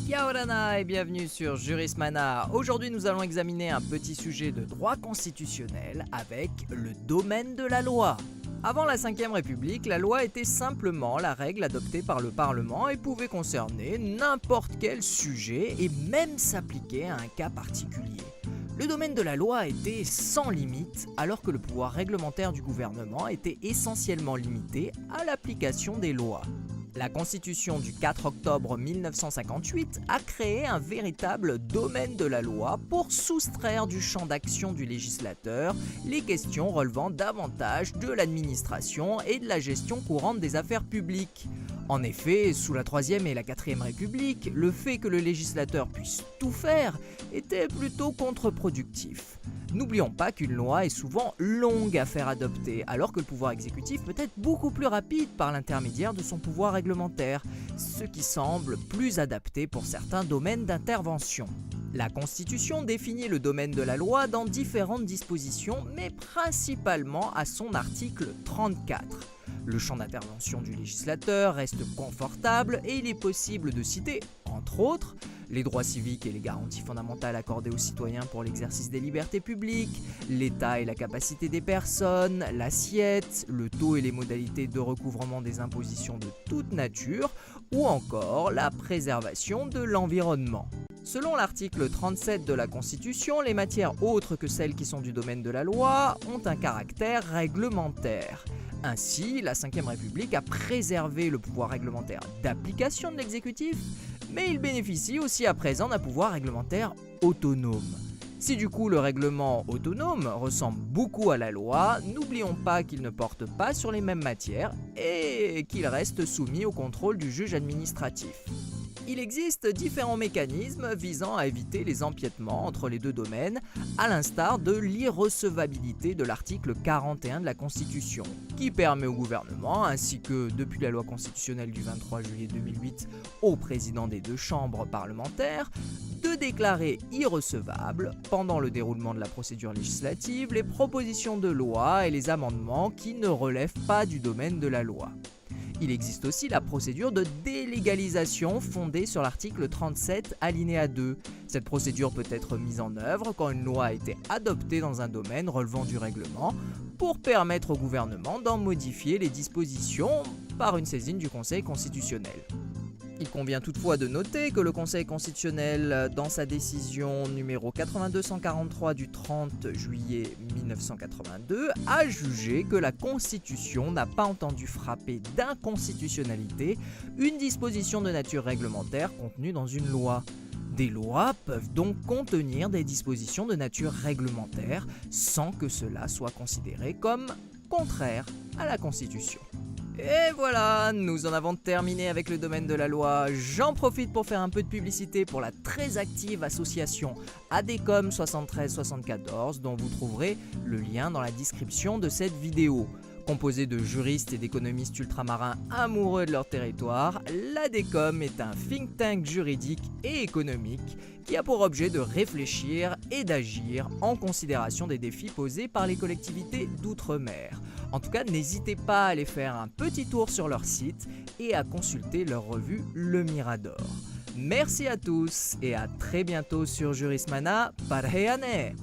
Kia orana et bienvenue sur Jurismana. Aujourd'hui nous allons examiner un petit sujet de droit constitutionnel avec le domaine de la loi. Avant la Ve République, la loi était simplement la règle adoptée par le Parlement et pouvait concerner n'importe quel sujet et même s'appliquer à un cas particulier. Le domaine de la loi était sans limite, alors que le pouvoir réglementaire du gouvernement était essentiellement limité à l'application des lois. La Constitution du 4 octobre 1958 a créé un véritable domaine de la loi pour soustraire du champ d'action du législateur les questions relevant davantage de l'administration et de la gestion courante des affaires publiques. En effet, sous la Troisième et la Quatrième République, le fait que le législateur puisse tout faire était plutôt contre-productif. N'oublions pas qu'une loi est souvent longue à faire adopter, alors que le pouvoir exécutif peut être beaucoup plus rapide par l'intermédiaire de son pouvoir réglementaire, ce qui semble plus adapté pour certains domaines d'intervention. La Constitution définit le domaine de la loi dans différentes dispositions, mais principalement à son article 34. Le champ d'intervention du législateur reste confortable et il est possible de citer, entre autres, les droits civiques et les garanties fondamentales accordées aux citoyens pour l'exercice des libertés publiques, l'état et la capacité des personnes, l'assiette, le taux et les modalités de recouvrement des impositions de toute nature, ou encore la préservation de l'environnement. Selon l'article 37 de la Constitution, les matières autres que celles qui sont du domaine de la loi ont un caractère réglementaire. Ainsi, la Ve République a préservé le pouvoir réglementaire d'application de l'exécutif, mais il bénéficie aussi à présent d'un pouvoir réglementaire autonome. Si du coup le règlement autonome ressemble beaucoup à la loi, n'oublions pas qu'il ne porte pas sur les mêmes matières et qu'il reste soumis au contrôle du juge administratif. Il existe différents mécanismes visant à éviter les empiètements entre les deux domaines, à l'instar de l'irrecevabilité de l'article 41 de la Constitution, qui permet au gouvernement, ainsi que depuis la loi constitutionnelle du 23 juillet 2008 au président des deux chambres parlementaires, de déclarer irrecevables, pendant le déroulement de la procédure législative, les propositions de loi et les amendements qui ne relèvent pas du domaine de la loi. Il existe aussi la procédure de délégalisation fondée sur l'article 37 alinéa 2. Cette procédure peut être mise en œuvre quand une loi a été adoptée dans un domaine relevant du règlement pour permettre au gouvernement d'en modifier les dispositions par une saisine du Conseil constitutionnel. Il convient toutefois de noter que le Conseil constitutionnel, dans sa décision numéro 8243 du 30 juillet 1982, a jugé que la Constitution n'a pas entendu frapper d'inconstitutionnalité une disposition de nature réglementaire contenue dans une loi. Des lois peuvent donc contenir des dispositions de nature réglementaire sans que cela soit considéré comme contraire à la Constitution. Et voilà, nous en avons terminé avec le domaine de la loi. J'en profite pour faire un peu de publicité pour la très active association ADECOM 7374 dont vous trouverez le lien dans la description de cette vidéo. Composée de juristes et d'économistes ultramarins amoureux de leur territoire, l'ADECOM est un think tank juridique et économique qui a pour objet de réfléchir et d'agir en considération des défis posés par les collectivités d'outre-mer. En tout cas, n'hésitez pas à aller faire un petit tour sur leur site et à consulter leur revue Le Mirador. Merci à tous et à très bientôt sur Jurismana. Parheyane!